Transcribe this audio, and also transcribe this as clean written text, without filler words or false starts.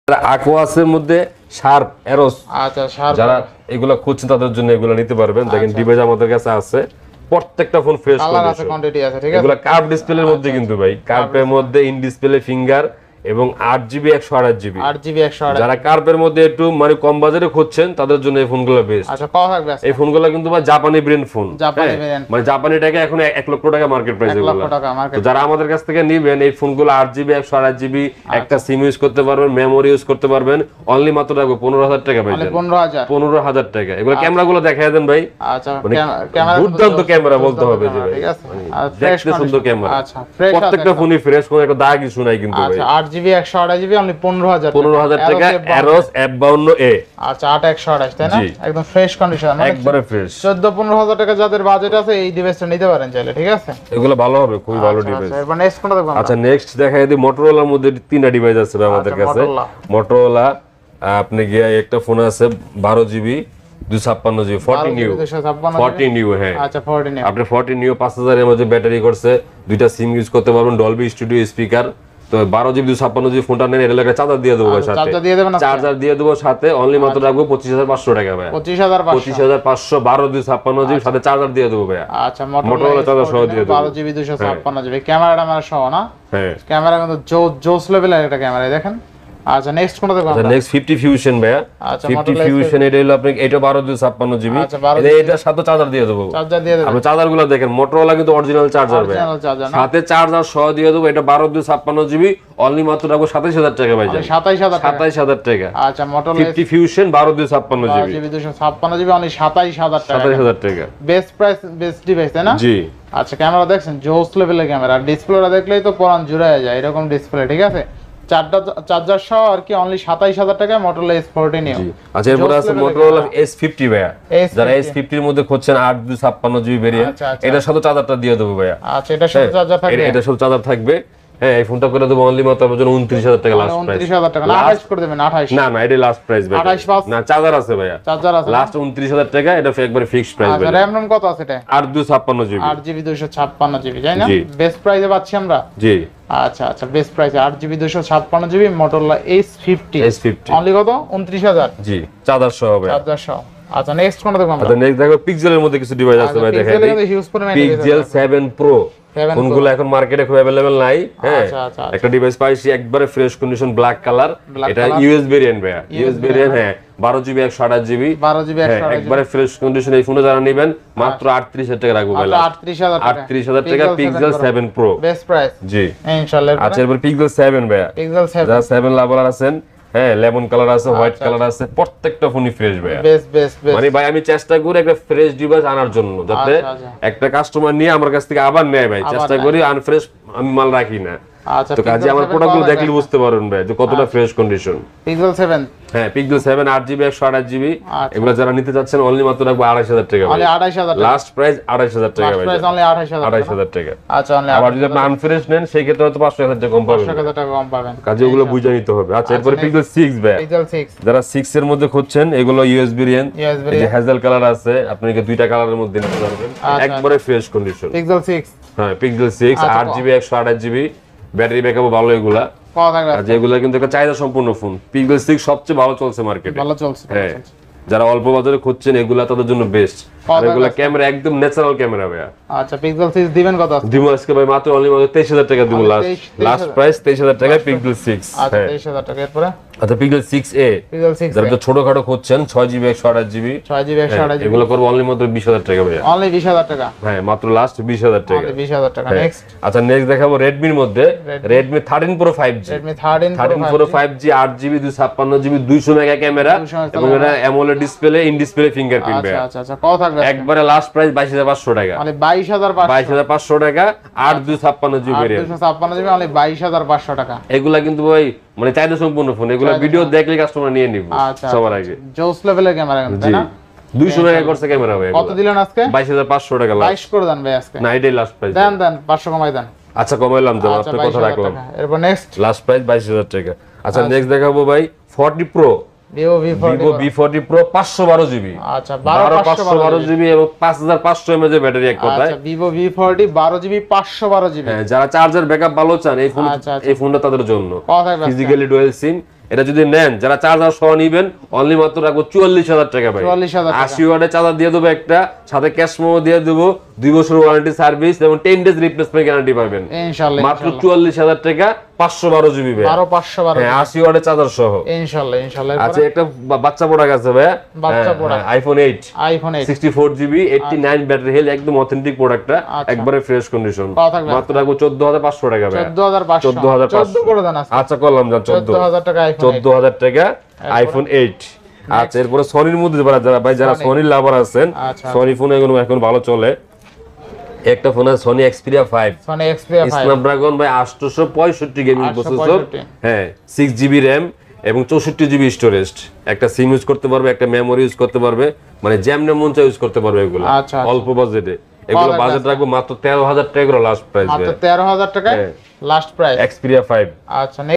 aquas-এর মধ্যে sharp arrows, আচ্ছা sharp, যারা এগুলা খুঁজছেন তাদের জন্য এগুলা নিতে পারবেন। দেখেন ডিভাইস আমাদের কাছে আছে, প্রত্যেকটা ফোন ফ্রেশ কালার আছে, কোয়ান্টিটি আছে, ঠিক আছে। এগুলা কার্ভ ডিসপ্লের মধ্যে কিন্তু ভাই, কার্ভের মধ্যে ইন ডিসপ্লে ফিঙ্গার এবং 8GB 128GB 8GB 128। যারা কার্ভের মধ্যে একটু মানে কম বাজারে খুঁজছেন তাদের জন্য এই ফোনগুলো বেস্ট। আচ্ছা কত থাকবে? এই ফোনগুলো কিন্তু ভাই জাপানি ব্র্যান্ড ফোন, জাপানি ব্র্যান্ড, মানে জাপানি টাকা এখন 1 লক্ষ টাকা মার্কেট প্রাইস। 1 এগুলো লক্ষ টাকা মার্কেট। তো যারা আমাদের কাছ থেকে নেবেন এই ফোনগুলো 8GB 128GB একটা সিম ইউজ করতে পারবেন, মেমোরি ইউজ করতে পারবেন, অনলি মাত্র রাখবো 15,000 টাকা পাইবেন। 15,000 টাকা। এগুলো ক্যামেরাগুলো দেখায় দেন ভাই। আচ্ছা ক্যামেরা দুর্দান্ত ক্যামেরা বলতে হবে যে ভাই, ঠিক আছে। দেখতে সুন্দর ক্যামেরা। আচ্ছা ফ্রেশ, প্রত্যেকটা ফোনই ফ্রেশ, কোনো একটা দাগ কিছু নাই কিন্তু ভাই। আচ্ছা 8GB 128GB অনলি 15,000 টাকা। Arrows F52A। আচ্ছা 8/128 তাই না? একদম ফ্রেশ কন্ডিশন, একবারে ফ্রেশ। 14-15,000 টাকা যাদের বাজেট আছে এই ডিভাইসটা নিতে পারেন চাইলে, ঠিক আছে। এগুলো ভালো হবে, খুবই ভালো ডিভাইস। এরপর নেক্সট কোনটা দেখব? আচ্ছা নেক্সট দেখাই দিই, মোটরোলার মধ্যে তিনটা ডিভাইস আছে আমাদের কাছে। মোটরোলা আপনি গিয়ে একটা ফোন আছে 12GB 256GB 40 নিউ। হ্যাঁ আচ্ছা 40 নিউ। আপনি 40 নিউ 5000 এর মধ্যে ব্যাটারি করছে, দুইটা সিম ইউজ করতে পারবেন, ডলবি স্টুডিও স্পিকার। তো 12GB 256GB ফোনটা নেন, এর লাগে চার্জার দিয়ে দেবো সাথে, চার্জার দিয়ে দেবো সাথে, অনলি মাত্র রাখবো 25,500 টাকা ভাই। 25,500 12GB 256GB সাথে চার্জার দিয়ে দেবো ভাই। আচ্ছা মোটরোলা চার্জার সহ দিয়ে দেবো, 12GB 256GB ক্যামেরাটা আমার সহ না? হ্যাঁ ক্যামেরা কিন্তু জোস লেভেলের একটা ক্যামেরা, দেখেন। আচ্ছা নেক্সট কোনটা দেখব? আচ্ছা নেক্সট 50 ফিউশন ভাইয়া। 50 ফিউশন এটা হলো আপনি, এটা 12GB 256GB, এটা সাথে চার্জার দিয়ে দেবো। চার্জার দিয়ে দেবো। আপনি চার্জারগুলো দেখেন, মোটরোলা কিন্তু অরিজিনাল চার্জার ভাই, সাথে চার্জার সহ দিয়ে দেবো। এটা 12GB 256GB অনলি মাত্র রাখবো 27,000 টাকা ভাই। 27,000 টাকা। আচ্ছা Motorola 50 fusion 12GB 256GB 256GB only 27,000 টাকা। 27,000 টাকা বেস্ট প্রাইস, বেস্ট ডিভাইস তাই না? জি। আচ্ছা ক্যামেরা দেখছেন জোস লেভেলের ক্যামেরা, ডিসপ্লেটা দেখলেই তো পরান জুড়ায় যায়, এরকম ডিসপ্লে, ঠিক আছে। চার্জার সহ আর কি অনলি 27,000 টাকা মোটরোলা S40 নিও। আচ্ছা এরপর আছে মোটরোলা S50 ভাইয়া, যারা S50 এর মধ্যে খুঁজছেন 8GB 256GB ভেরিয়েন্ট, এটার সাথে চার্জারটা দিয়ে দেবো ভাইয়া। আচ্ছা এটার সাথে চার্জার থাকবে, এটার সাথে চার্জার থাকবে। হ্যাঁ এই ফোনটা করে দেবো অনলি মাত্র আপনার জন্য 29,000 টাকা লাস্ট প্রাইস। 29,000 টাকা না 28 করে দেবেন? 28 না না, এটা লাস্ট প্রাইস ভাই। 28 না চার্জার আছে ভাইয়া, চার্জার আছে লাস্ট 29,000 টাকা, এটা একবারে ফিক্সড প্রাইস ভাই। আচ্ছা RAM ROM কত আছে এটা? 8GB 256GB 8GB 256GB তাই না? বেস্ট প্রাইসে পাচ্ছি আমরা। জি আচ্ছা আচ্ছা বেস্ট প্রাইসে 8GB 256GB Motorola S50 only কত? 29,000। জি চার্জার সহ ভাই, চার্জার সহ। আচ্ছা নেক্সট কোনটা দেখব আমরা? আচ্ছা নেক্সট দেখো পিক্সেলের মধ্যে কিছু ডিভাইস আছে ভাই, দেখাই দিই। পিক্সেল 7 Pro ফোনগুলো এখন মার্কেটে খুব अवेलेबल নাই। হ্যাঁ একটা ডিভাইস পাইছি একবারে ফ্রেশ কন্ডিশন ব্ল্যাক কালার, এটা ইউএস ভেরিয়েন্ট ভাই, ইউএস ভেরিয়েন্ট। হ্যাঁ 12GB 128GB 12GB 128GB একবারে ফ্রেশ কন্ডিশন। এই ফোনে যারা নেবেন মাত্র 38,000 টাকা রাখবো ভাই। 38,000 টাকা পিক্সেল 7 Pro বেস্ট প্রাইস। জি ইনশাআল্লাহ। আচ্ছা এরপর পিক্সেল 7 ভাই, পিক্সেল 7 যারা 7 লাভার আছেন, হ্যাঁ লেমন কালার আছে, হোয়াইট কালার আছে, প্রত্যেকটা ফোনই ফ্রেশ ভাই। বেস্ট মানে ভাই আমি চেষ্টা করি একটা ফ্রেশ ডিভাইস আনার জন্য, যাতে একটা কাস্টমার নিয়ে আমার কাছ থেকে আবার নেয় ভাই। চেষ্টা করি আনফ্রেশ আমি মাল রাখি না। আচ্ছা তো কাজে আমার প্রোডাক্টগুলো দেখলে বুঝতে পারবেন ভাই যে কতটা ফ্রেশ কন্ডিশন। পিক্সেল 7 হ্যাঁ পিক্সেল 7 8GB 128GB এগুলো যারা নিতে চাচ্ছেন অনলি মাত্র রাখবো 28,000 টাকা ভাই। 28,000 লাস্ট প্রাইস 28,000 টাকা ভাই, প্রাইস অনলি 28,000 টাকা। আচ্ছা অনলি আবার যদি আপনি আনফ্রেশ নেন সেই ক্ষেত্রে হয়তো 500,000 টাকা কম পাবেন, 500,000 টাকা কম পাবেন। কাজে ওগুলো বুঝে নিতে হবে। আচ্ছা এরপর পিক্সেল 6 ভাই, পিক্সেল 6 যারা 6 এর মধ্যে খুঁজছেন, এগুলো ইউএস ভেরিয়েন্ট, এই যে হ্যাজেল কালার আছে, আপনি কি দুইটা কালারের মধ্যে নিতে পারবেন, একবারে ফ্রেশ কন্ডিশন। পিক্সেল 6 হ্যাঁ পিক্সেল 6 8GB 128GB ব্যাটারি ব্যাকআপও ভালো। এগুলা যেগুলা কিন্তু একটা চাহিদা সম্পূর্ণ ফোন। পিক্সেল 6 সবচেয়ে ভালো চলছে মার্কেটে, ভালো চলছে। হ্যাঁ যারা অল্প বাজারে খুঁজছেন এগুলা তাদের জন্য বেস্ট। আর এগুলা ক্যামেরা একদম ন্যাচারাল ক্যামেরা ভাই। আচ্ছা পিক্সেল 6 দিবেন কত? দিব আজকে ভাই মাত্র অনলি 23,000 টাকা দিব। লাস্ট প্রাইস 23,000 টাকা পিক্সেল 6। আচ্ছা 23,000 টাকা। এরপরে আচ্ছা পিক্সেল 6a, পিক্সেল 6 যারা তো ছোটখাটো খুঁজছেন 6GB 128GB 6GB 128GB এগুলো করব অনলি মাত্র 20,000 টাকা ভাই। অনলি 20,000 টাকা হ্যাঁ মাত্র লাস্ট 20,000 টাকা। 20,000 টাকা। নেক্সট আচ্ছা নেক্সট দেখাবো Redmi এর মধ্যে Redmi 13 Pro 5G, Redmi 13 Pro 5G 8GB 256GB 200 mega camera এবং এটা AMOLED display, in display fingerprint ভাই। আচ্ছা আচ্ছা কত থাকবে? একবারে লাস্ট প্রাইস 22,500 টাকা। মানে 22,500 টাকা 8/256GB ভেরিয়েন্ট, 8/256GB অনলি 22,500 টাকা। এগুলা কিন্তু ভাই মানে চাইলে সম্পূর্ণ ফোন, এগুলা ভিডিও দেখলে কাস্টমার নিয়ে নিব সবার আগে। জোস লেভেলের ক্যামেরা কিন্তু না 200 মেগা করছে ক্যামেরা ভাই। কত দিলেন আজকে? 22,500 টাকা লাস্ট। 22 করে দেন ভাই আজকে। না এটাই লাস্ট প্রাইস। দেন 500 কমাই দেন। আচ্ছা কমাইলাম তো, আপনার কথা রাখলাম। এরপর নেক্সট লাস্ট প্রাইস 22,000 টাকা। আচ্ছা নেক্সট দেখাবো ভাই 40 Pro, Vivo V40 Pro 512GB। আচ্ছা 512GB এবং 5500 mAh এর ব্যাটারি এক কথায়। আচ্ছা Vivo V40 12GB 512GB। হ্যাঁ যারা চার্জার ব্যাকআপ ভালো চান এই ফোনটা তাদের জন্য। ফিজিক্যালি ডুয়াল সিম এটা যদি নেন যারা চার্জার সহ নিবেন অনলি মাত্র রাখবো 44,000 টাকা ভাই। 44,000 টাকা। 80 ওয়াটের চার্জার দিয়ে দেবো একটা, সাথে ক্যাশ মেমো দিয়ে দেবো, 2 বছর ওয়ারেন্টি সার্ভিস এবং 10 ডেজ রিপ্লেসমেন্ট গ্যারান্টি পাবেন ইনশাআল্লাহ। মাত্র 44,000 টাকা, 512 জিবি ভাই। 512 হ্যাঁ 80 ওয়াটের চার্জার সহ ইনশাআল্লাহ ইনশাআল্লাহ। আচ্ছা একটা বাচ্চা প্রোডাক্ট আছে ভাই, বাচ্চা product iPhone 8 64 GB 89 battery health, একদম অথেন্টিক প্রোডাক্টটা, একবারে ফ্রেশ কন্ডিশন, মাত্র রাখবো 14,500 টাকা ভাই। 14,500 করে দেন আচ্ছা করলাম জান 14,000 টাকা আইফোন 14,000 টাকা আইফোন 8। আচ্ছা এরপরে সনির মধ্যে যারা সনির লাভার আছেন, সনি ফোন এখন ভালো চলে। একটা ফোন আছে Sony Xperia 5, Sony Xperia 5 Snapdragon ভাই 865 গেমিং প্রসেসর, হ্যাঁ 6 জিবি র‍্যাম এবং 64 জিবি স্টোরেজ। একটা সিম ইউজ করতে পারবে, একটা মেমোরি ইউজ করতে পারবে, মানে যেমন মন চাই ইউজ করতে পারবে এগুলো অল্প বাজেটে। এগুলো বাজেট রাখবো মাত্র 13,000 টাকা লাস্ট প্রাইস, মাত্র 13,000 টাকায় লাস্ট প্রাইস এক্সপেরিয়া 5। আচ্ছা।